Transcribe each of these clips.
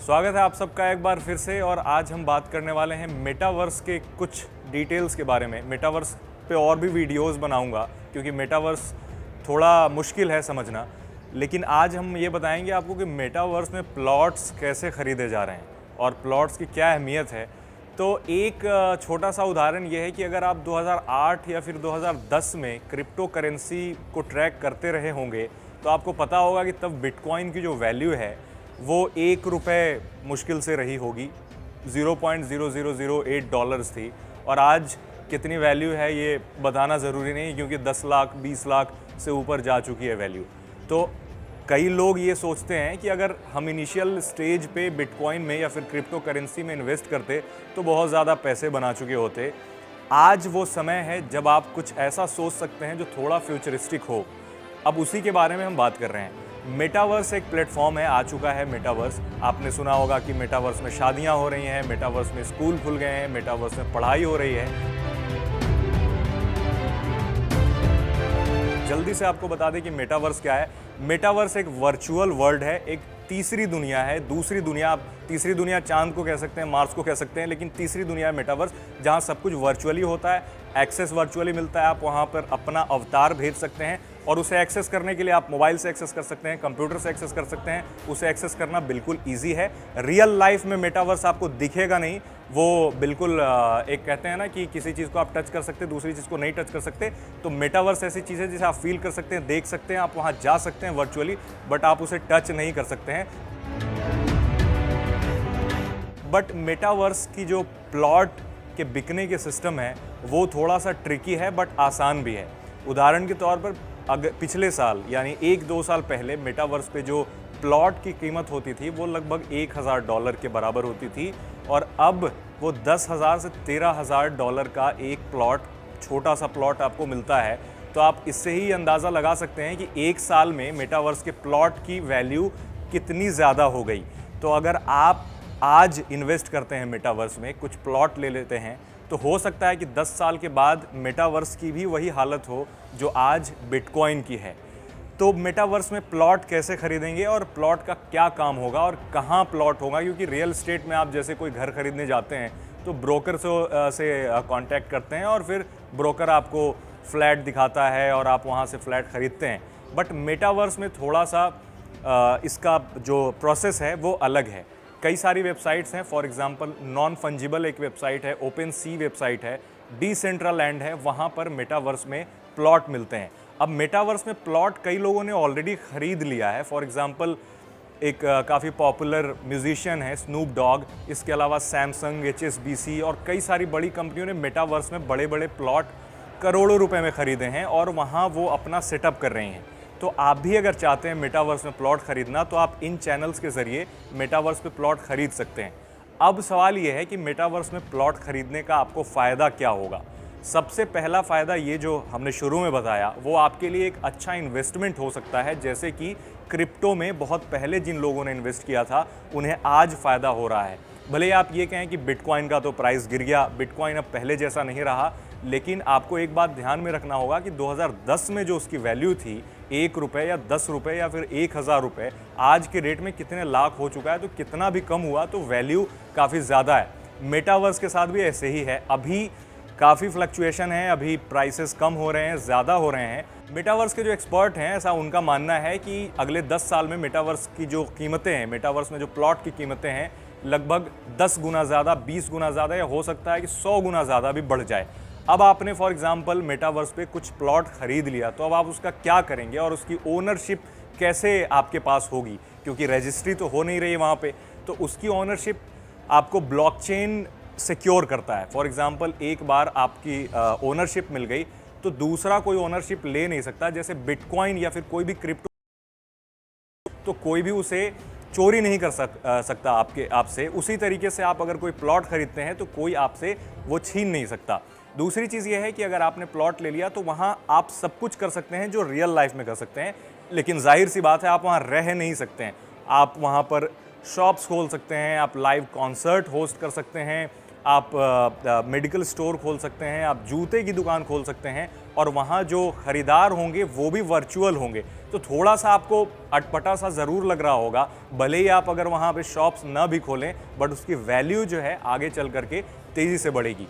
स्वागत है आप सबका एक बार फिर से। और आज हम बात करने वाले हैं मेटावर्स के कुछ डिटेल्स के बारे में। मेटावर्स पे और भी वीडियोस बनाऊंगा क्योंकि मेटावर्स थोड़ा मुश्किल है समझना, लेकिन आज हम ये बताएंगे आपको कि मेटावर्स में प्लॉट्स कैसे ख़रीदे जा रहे हैं और प्लॉट्स की क्या अहमियत है। तो एक छोटा सा उदाहरण ये है कि अगर आप 2008 या फिर 2010 में क्रिप्टो करेंसी को ट्रैक करते रहे होंगे तो आपको पता होगा कि तब बिटकॉइन की जो वैल्यू है वो $1 मुश्किल से रही होगी, $0.0008 थी। और आज कितनी वैल्यू है ये बताना ज़रूरी नहीं क्योंकि 10 लाख 20 लाख से ऊपर जा चुकी है वैल्यू। तो कई लोग ये सोचते हैं कि अगर हम इनिशियल स्टेज पे बिटकॉइन में या फिर क्रिप्टो करेंसी में इन्वेस्ट करते तो बहुत ज़्यादा पैसे बना चुके होते। आज वो समय है जब आप कुछ ऐसा सोच सकते हैं जो थोड़ा फ्यूचरिस्टिक हो। अब उसी के बारे में हम बात कर रहे हैं। मेटावर्स एक प्लेटफॉर्म है, आ चुका है मेटावर्स। आपने सुना होगा कि मेटावर्स में शादियां हो रही हैं, मेटावर्स में स्कूल खुल गए हैं, मेटावर्स में पढ़ाई हो रही है। जल्दी से आपको बता दें कि मेटावर्स क्या है। मेटावर्स एक वर्चुअल वर्ल्ड है, एक तीसरी दुनिया है, दूसरी दुनिया। आप तीसरी दुनिया चांद को कह सकते हैं, मार्स को कह सकते हैं, लेकिन तीसरी दुनिया है मेटावर्स, जहां सब कुछ वर्चुअली होता है, एक्सेस वर्चुअली मिलता है। आप वहां पर अपना अवतार भेज सकते हैं और उसे एक्सेस करने के लिए आप मोबाइल से एक्सेस कर सकते हैं, कंप्यूटर से एक्सेस कर सकते हैं। उसे एक्सेस करना बिल्कुल ईजी है। रियल लाइफ में मेटावर्स आपको दिखेगा नहीं, वो बिल्कुल एक कहते हैं ना कि किसी चीज़ को आप टच कर सकते हैं, दूसरी चीज़ को नहीं टच कर सकते। तो मेटावर्स ऐसी चीज़ है जिसे आप फील कर सकते हैं, देख सकते हैं, आप वहाँ जा सकते हैं वर्चुअली, बट आप उसे टच नहीं कर सकते हैं। बट मेटावर्स की जो प्लॉट के बिकने के सिस्टम है वो थोड़ा सा ट्रिकी है बट आसान भी है। उदाहरण के तौर पर अगर पिछले साल यानी 1-2 साल पहले मेटावर्स पे जो प्लॉट की कीमत होती थी वो लगभग $1000 के बराबर होती थी और अब वो $10,000 से $13,000 का एक प्लॉट, छोटा सा प्लॉट आपको मिलता है। तो आप इससे ही अंदाज़ा लगा सकते हैं कि एक साल में मेटावर्स के प्लॉट की वैल्यू कितनी ज़्यादा हो गई। तो अगर आप आज इन्वेस्ट करते हैं मेटावर्स में, कुछ प्लॉट ले लेते हैं, तो हो सकता है कि 10 साल के बाद मेटावर्स की भी वही हालत हो जो आज बिटकॉइन की है। तो मेटावर्स में प्लॉट कैसे खरीदेंगे और प्लॉट का क्या काम होगा और कहाँ प्लॉट होगा, क्योंकि रियल एस्टेट में आप जैसे कोई घर खरीदने जाते हैं तो ब्रोकर से कांटेक्ट करते हैं और फिर ब्रोकर आपको फ्लैट दिखाता है और आप वहाँ से फ्लैट ख़रीदते हैं। बट मेटावर्स में थोड़ा सा इसका जो प्रोसेस है वो अलग है। कई सारी वेबसाइट्स हैं, फॉर एग्जांपल नॉन फंजिबल एक वेबसाइट है, ओपन सी वेबसाइट है, डिसेंट्रलैंड है, वहाँ पर मेटावर्स में प्लॉट मिलते हैं। अब मेटावर्स में प्लॉट कई लोगों ने ऑलरेडी ख़रीद लिया है। फॉर एग्जांपल एक काफ़ी पॉपुलर म्यूजिशियन है स्नूप डॉग, इसके अलावा सैमसंग, HSBC और कई सारी बड़ी कंपनियों ने मेटावर्स में बड़े बड़े प्लॉट करोड़ों रुपए में ख़रीदे हैं और वहाँ वो अपना सेटअप कर रही हैं। तो आप भी अगर चाहते हैं मेटावर्स में प्लॉट खरीदना तो आप इन चैनल्स के ज़रिए मेटावर्स पे प्लॉट खरीद सकते हैं। अब सवाल ये है कि मेटावर्स में प्लॉट खरीदने का आपको फ़ायदा क्या होगा। सबसे पहला फ़ायदा ये जो हमने शुरू में बताया वो आपके लिए एक अच्छा इन्वेस्टमेंट हो सकता है। जैसे कि क्रिप्टो में बहुत पहले जिन लोगों ने इन्वेस्ट किया था उन्हें आज फ़ायदा हो रहा है। भले आप ये कहें कि बिटकॉइन का तो प्राइस गिर गया, बिटकॉइन अब पहले जैसा नहीं रहा, लेकिन आपको एक बात ध्यान में रखना होगा कि 2010 में जो उसकी वैल्यू थी ₹1 या ₹10 या फिर ₹1000, आज के रेट में कितने लाख हो चुका है। तो कितना भी कम हुआ तो वैल्यू काफ़ी ज़्यादा है। मेटावर्स के साथ भी ऐसे ही है, अभी काफ़ी फ्लक्चुएशन है, अभी प्राइसेस कम हो रहे हैं, ज़्यादा हो रहे हैं। मेटावर्स के जो एक्सपर्ट हैं ऐसा उनका मानना है कि अगले 10 साल में मेटावर्स की जो कीमतें हैं, मेटावर्स में जो प्लॉट की कीमतें हैं, लगभग 10 गुना ज़्यादा, 20 गुना ज़्यादा, या हो सकता है कि 100 गुना ज़्यादा भी बढ़ जाए। अब आपने फॉर एग्जांपल मेटावर्स पे कुछ प्लॉट खरीद लिया तो अब आप उसका क्या करेंगे और उसकी ओनरशिप कैसे आपके पास होगी, क्योंकि रजिस्ट्री तो हो नहीं रही है वहाँ पे। तो उसकी ओनरशिप आपको ब्लॉकचेन सिक्योर करता है। फॉर एग्जांपल एक बार आपकी ओनरशिप मिल गई तो दूसरा कोई ओनरशिप ले नहीं सकता। जैसे बिटकॉइन या फिर कोई भी क्रिप्टो, तो कोई भी उसे चोरी नहीं कर सकता आपसे। उसी तरीके से आप अगर कोई प्लॉट खरीदते हैं तो कोई आपसे वो छीन नहीं सकता। दूसरी चीज़ ये है कि अगर आपने प्लॉट ले लिया तो वहाँ आप सब कुछ कर सकते हैं जो रियल लाइफ में कर सकते हैं, लेकिन जाहिर सी बात है आप वहाँ रह नहीं सकते हैं। आप वहाँ पर शॉप्स खोल सकते हैं, आप लाइव कॉन्सर्ट होस्ट कर सकते हैं, आप मेडिकल स्टोर खोल सकते हैं, आप जूते की दुकान खोल सकते हैं और वहाँ जो ख़रीदार होंगे वो भी वर्चुअल होंगे। तो थोड़ा सा आपको अटपटा सा ज़रूर लग रहा होगा, भले ही आप अगर वहाँ पे शॉप्स ना भी खोलें, बट उसकी वैल्यू जो है आगे चल करके तेज़ी से बढ़ेगी।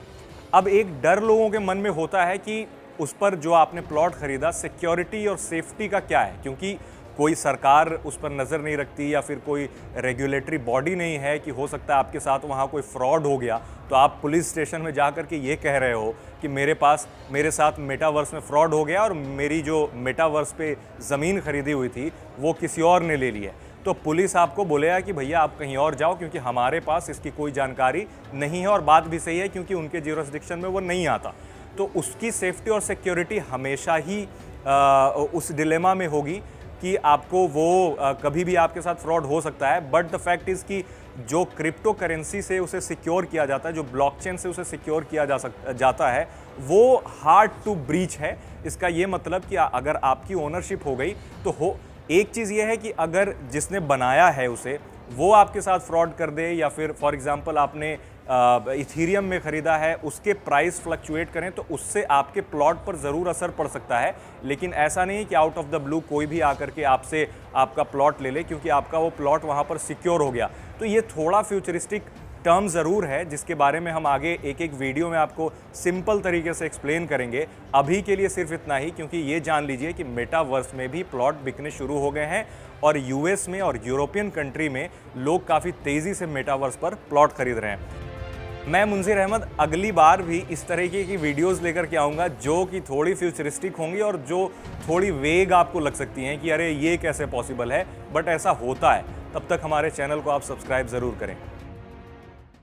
अब एक डर लोगों के मन में होता है कि उस पर जो आपने प्लॉट ख़रीदा, सिक्योरिटी और सेफ्टी का क्या है, क्योंकि कोई सरकार उस पर नज़र नहीं रखती या फिर कोई रेगुलेटरी बॉडी नहीं है कि हो सकता है आपके साथ वहाँ कोई फ्रॉड हो गया तो आप पुलिस स्टेशन में जा कर के ये कह रहे हो कि मेरे साथ मेटावर्स में फ्रॉड हो गया और मेरी जो मेटावर्स पे ज़मीन खरीदी हुई थी वो किसी और ने ले ली है। तो पुलिस आपको बोलेगा कि भैया आप कहीं और जाओ, क्योंकि हमारे पास इसकी कोई जानकारी नहीं है। और बात भी सही है, क्योंकि उनके ज्यूरिसडिक्शन में वो नहीं आता। तो उसकी सेफ्टी और सिक्योरिटी हमेशा ही उस डिलेमा में होगी कि आपको वो कभी भी आपके साथ फ्रॉड हो सकता है। बट द फैक्ट इज़ कि जो क्रिप्टो करेंसी से उसे सिक्योर किया जाता है, जो ब्लॉकचेन से उसे सिक्योर किया जाता है, वो हार्ड टू ब्रीच है। इसका ये मतलब कि अगर आपकी ओनरशिप हो गई तो एक चीज़ ये है कि अगर जिसने बनाया है उसे वो आपके साथ फ्रॉड कर दे, या फिर फॉर एग्जांपल आपने इथीरियम में ख़रीदा है, उसके प्राइस फ्लक्चुएट करें तो उससे आपके प्लॉट पर ज़रूर असर पड़ सकता है। लेकिन ऐसा नहीं कि आउट ऑफ द ब्लू कोई भी आकर के आपसे आपका प्लॉट ले ले, क्योंकि आपका वो प्लॉट वहाँ पर सिक्योर हो गया। तो ये थोड़ा फ्यूचरिस्टिक टर्म ज़रूर है, जिसके बारे में हम आगे एक एक वीडियो में आपको सिंपल तरीके से एक्सप्लेन करेंगे। अभी के लिए सिर्फ इतना ही, क्योंकि ये जान लीजिए कि मेटावर्स में भी प्लॉट बिकने शुरू हो गए हैं और यूएस में और यूरोपियन कंट्री में लोग काफ़ी तेज़ी से मेटावर्स पर प्लॉट खरीद रहे हैं। मैं मुंज़िर अहमद अगली बार भी इस तरीके की वीडियोस लेकर के आऊँगा जो कि थोड़ी फ्यूचरिस्टिक होंगी और जो थोड़ी वेग आपको लग सकती हैं कि अरे ये कैसे पॉसिबल है, बट ऐसा होता है। तब तक हमारे चैनल को आप सब्सक्राइब ज़रूर करें।